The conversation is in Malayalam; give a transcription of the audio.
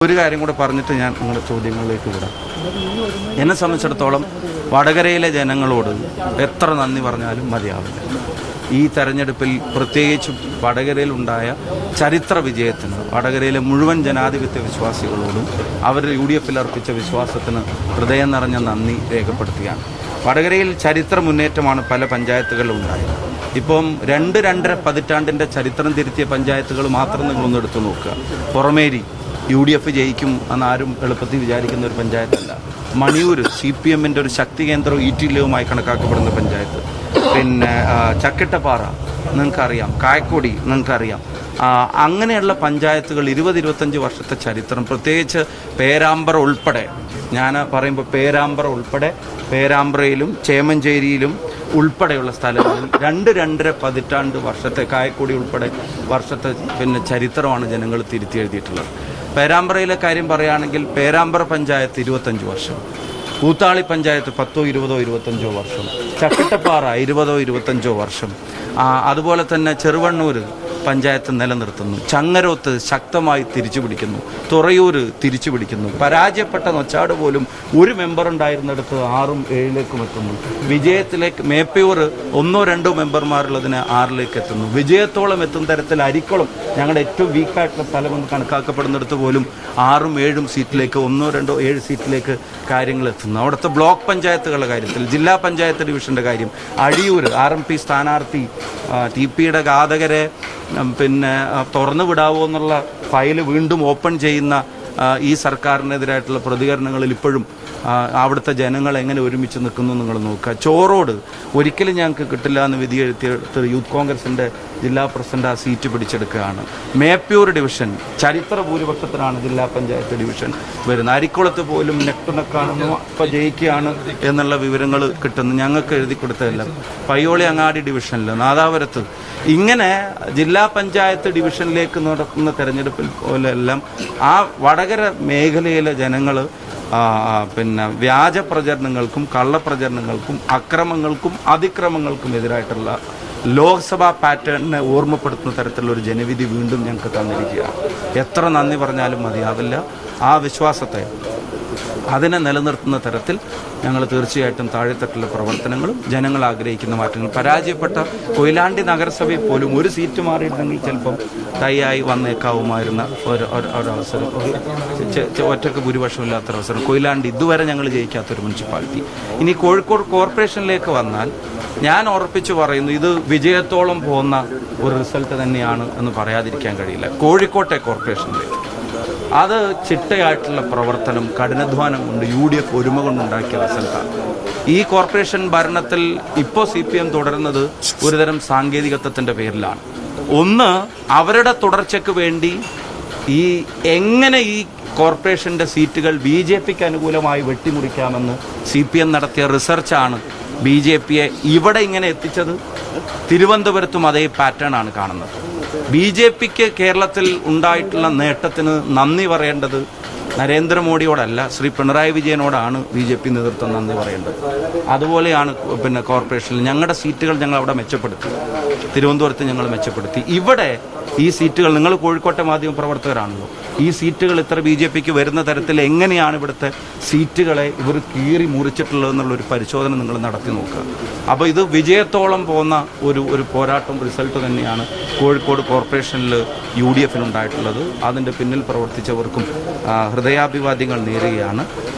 ഒരു കാര്യം കൂടെ പറഞ്ഞിട്ട് ഞാൻ നിങ്ങളുടെ ചോദ്യങ്ങളിലേക്ക് വിടാം. എന്നെ സംബന്ധിച്ചിടത്തോളം വടകരയിലെ ജനങ്ങളോട് എത്ര നന്ദി പറഞ്ഞാലും മതിയാവില്ല. ഈ തെരഞ്ഞെടുപ്പിൽ പ്രത്യേകിച്ചും വടകരയിലുണ്ടായ ചരിത്ര വിജയത്തിന് വടകരയിലെ മുഴുവൻ ജനാധിപത്യ വിശ്വാസികളോടും അവർ UDF അർപ്പിച്ച വിശ്വാസത്തിന് ഹൃദയം നിറഞ്ഞ നന്ദി രേഖപ്പെടുത്തുകയാണ്. വടകരയിൽ ചരിത്ര മുന്നേറ്റമാണ് പല പഞ്ചായത്തുകളിലും ഉണ്ടായത്. ഇപ്പം 2-2.5 പതിറ്റാണ്ടിൻ്റെ ചരിത്രം തിരുത്തിയ പഞ്ചായത്തുകൾ മാത്രം നിങ്ങളൊന്ന് എടുത്തു നോക്കുക. പുറമേരി UDF ജയിക്കും എന്നാരും എളുപ്പത്തിൽ വിചാരിക്കുന്ന ഒരു പഞ്ചായത്തല്ല. മണിയൂർ CPMൻ്റെ ഒരു ശക്തി കേന്ദ്രവും ഈറ്റില്ലവുമായി കണക്കാക്കപ്പെടുന്ന പഞ്ചായത്ത്. പിന്നെ ചക്കിട്ടപ്പാറ നിങ്ങൾക്കറിയാം, കായക്കൊടി നിങ്ങൾക്കറിയാം. അങ്ങനെയുള്ള പഞ്ചായത്തുകൾ 20-25 വർഷത്തെ ചരിത്രം, പ്രത്യേകിച്ച് പേരാമ്പ്ര ഉൾപ്പെടെ, ഞാൻ പറയുമ്പോൾ പേരാമ്പ്ര ഉൾപ്പെടെ, പേരാമ്പ്രയിലും ചേമഞ്ചേരിയിലും ഉൾപ്പെടെയുള്ള സ്ഥലങ്ങളിൽ 2-2.5 പതിറ്റാണ്ട് വർഷത്തെ, കായക്കൊടി ഉൾപ്പെടെ വർഷത്തെ ചരിത്രമാണ് ജനങ്ങൾ തിരുത്തി എഴുതിയിട്ടുള്ളത്. പേരാമ്പ്രയിലെ കാര്യം പറയുകയാണെങ്കിൽ പേരാമ്പ്ര പഞ്ചായത്ത് 25 വർഷം, കൂത്താളി പഞ്ചായത്ത് 10, 20, 25 വർഷം, ചക്കിട്ടപ്പാറ 20, 25 വർഷം, അതുപോലെ തന്നെ ചെറുവണ്ണൂർ പഞ്ചായത്ത് നിലനിർത്തുന്നു, ചങ്ങരോത്ത് ശക്തമായി തിരിച്ചു പിടിക്കുന്നു, തുറയൂർ തിരിച്ചു പിടിക്കുന്നു, പരാജയപ്പെട്ട നൊച്ചാട് പോലും ഒരു മെമ്പർ ഉണ്ടായിരുന്നിടത്ത് 6ഉം 7ലേക്കും എത്തുന്നു, വിജയത്തിലേക്ക് മേപ്പയൂർ 1-2 മെമ്പർമാരുള്ളതിന് 6ലേക്ക് എത്തുന്നു, വിജയത്തോളം എത്തുന്ന തരത്തിൽ അരിക്കുളം ഞങ്ങളുടെ ഏറ്റവും വീക്കായിട്ടുള്ള സ്ഥലമെന്ന് കണക്കാക്കപ്പെടുന്നിടത്ത് പോലും 6ഉം 7ഉം സീറ്റിലേക്ക്, 1-2, 7 സീറ്റിലേക്ക് കാര്യങ്ങൾ എത്തുന്നു. അവിടുത്തെ ബ്ലോക്ക് പഞ്ചായത്തുകളുടെ കാര്യത്തിൽ, ജില്ലാ പഞ്ചായത്ത് ഡിവിഷൻ്റെ കാര്യം, അഴിയൂർ RMP സ്ഥാനാർത്ഥി TPയുടെ ഘാതകരെ തുറന്നു വിടാവോ എന്നുള്ള ഫയൽ വീണ്ടും ഓപ്പൺ ചെയ്യുന്ന ഈ സർക്കാരിനെതിരായിട്ടുള്ള പ്രതികരണങ്ങളിൽ ഇപ്പോഴും അവിടുത്തെ ജനങ്ങൾ എങ്ങനെ ഒരുമിച്ച് നിൽക്കുന്നു നിങ്ങൾ നോക്കുക. ചോറോട് ഒരിക്കലും ഞങ്ങൾക്ക് കിട്ടില്ല എന്ന് വിധി എഴുത്തിയെടുത്ത് യൂത്ത് കോൺഗ്രസിൻ്റെ ജില്ലാ പ്രസിഡന്റ് ആ സീറ്റ് പിടിച്ചെടുക്കുകയാണ്. മേപ്പയൂർ ഡിവിഷൻ ചരിത്ര ഭൂരിപക്ഷത്തിനാണ് ജില്ലാ പഞ്ചായത്ത് ഡിവിഷൻ വരുന്നത്. അരിക്കുളത്ത് പോലും നെക്കാണെന്ന് ഇപ്പോൾ ജയിക്കുകയാണ് എന്നുള്ള വിവരങ്ങൾ കിട്ടുന്നു, ഞങ്ങൾക്ക് എഴുതി കൊടുത്തതല്ല. പയ്യോളി അങ്ങാടി ഡിവിഷനിൽ, നാദാപുരത്ത്, ഇങ്ങനെ ജില്ലാ പഞ്ചായത്ത് ഡിവിഷനിലേക്ക് നടക്കുന്ന തെരഞ്ഞെടുപ്പിൽ പോലെല്ലാം ആ വടകര മേഖലയിലെ ജനങ്ങൾ വ്യാജ പ്രചരണങ്ങൾക്കും കള്ളപ്രചരണങ്ങൾക്കും അക്രമങ്ങൾക്കും അതിക്രമങ്ങൾക്കും എതിരായിട്ടുള്ള ലോക്സഭാ പാറ്റേണിനെ ഓർമ്മപ്പെടുത്തുന്ന തരത്തിലുള്ള ഒരു ജനവിധി വീണ്ടും ഞങ്ങൾക്ക് തന്നിരിക്കുകയാണ്. എത്ര നന്ദി പറഞ്ഞാലും മതിയാവില്ല. ആ വിശ്വാസത്തെ, അതിനെ നിലനിർത്തുന്ന തരത്തിൽ ഞങ്ങൾ തീർച്ചയായിട്ടും താഴെത്തട്ടിലെ പ്രവർത്തനങ്ങളും ജനങ്ങൾ ആഗ്രഹിക്കുന്ന മാറ്റങ്ങൾ, പരാജയപ്പെട്ട കൊയിലാണ്ടി നഗരസഭയിൽ പോലും ഒരു സീറ്റ് മാറിയിട്ടുണ്ടെങ്കിൽ ചിലപ്പം തയ്യായി വന്നേക്കാവുമായിരുന്ന ഒരവസരം, ഒറ്റക്ക് ഭൂരിപക്ഷമില്ലാത്തൊരവസരം. കൊയിലാണ്ടി ഇതുവരെ ഞങ്ങൾ ജയിക്കാത്തൊരു മുനിസിപ്പാലിറ്റി. ഇനി കോഴിക്കോട് കോർപ്പറേഷനിലേക്ക് വന്നാൽ ഞാൻ ഉറപ്പിച്ചു പറയുന്നു, ഇത് വിജയത്തോളം പോകുന്ന ഒരു റിസൾട്ട് തന്നെയാണ് എന്ന് പറയാതിരിക്കാൻ കഴിയില്ല. കോഴിക്കോട്ടെ കോർപ്പറേഷനിലേക്ക് അത് ചിട്ടയായിട്ടുള്ള പ്രവർത്തനം, കഠിനാധ്വാനം കൊണ്ട് UDF ഒരുമ കൊണ്ടുണ്ടാക്കിയ റിസൾട്ടാണ്. ഈ കോർപ്പറേഷൻ ഭരണത്തിൽ ഇപ്പോൾ CPM തുടരുന്നത് ഒരുതരം സാങ്കേതികത്വത്തിൻ്റെ പേരിലാണ്. ഒന്ന്, അവരുടെ തുടർച്ചയ്ക്ക് വേണ്ടി എങ്ങനെ ഈ കോർപ്പറേഷൻ്റെ സീറ്റുകൾ BJPക്ക് അനുകൂലമായി വെട്ടിമുറിക്കാമെന്ന് CPM നടത്തിയ റിസർച്ചാണ് BJPയെ ഇവിടെ ഇങ്ങനെ എത്തിച്ചത്. തിരുവനന്തപുരത്തും അതേ പാറ്റേൺ ആണ് കാണുന്നത്. BJPക്ക് കേരളത്തിൽ ഉണ്ടായിട്ടുള്ള നേട്ടത്തിന് നന്ദി പറയേണ്ടത് നരേന്ദ്രമോദിയോടല്ല, ശ്രീ പിണറായി വിജയനോടാണ് BJP നേതൃത്വം നന്ദി പറയേണ്ടത്. അതുപോലെയാണ് കോർപ്പറേഷനിൽ ഞങ്ങളുടെ സീറ്റുകൾ ഞങ്ങൾ അവിടെ മെച്ചപ്പെടുത്തി, തിരുവനന്തപുരത്ത് ഞങ്ങൾ മെച്ചപ്പെടുത്തി. ഇവിടെ ഈ സീറ്റുകൾ, നിങ്ങൾ കോഴിക്കോട്ടെ മാധ്യമ പ്രവർത്തകരാണല്ലോ, ഈ സീറ്റുകൾ ഇത്ര BJPക്ക് വരുന്ന തരത്തിൽ എങ്ങനെയാണ് ഇവിടുത്തെ സീറ്റുകളെ ഇവർ കീറി മുറിച്ചിട്ടുള്ളതെന്നുള്ളൊരു പരിശോധന നിങ്ങൾ നടത്തി നോക്കുക. അപ്പോൾ ഇത് വിജയത്തോളം പോകുന്ന ഒരു പോരാട്ടം, റിസൾട്ട് തന്നെയാണ് കോഴിക്കോട് കോർപ്പറേഷനിൽ UDFനുണ്ടായിട്ടുള്ളത്. അതിൻ്റെ പിന്നിൽ പ്രവർത്തിച്ചവർക്കും ഹൃദയാഭിവാദ്യങ്ങൾ നേരുകയാണ്.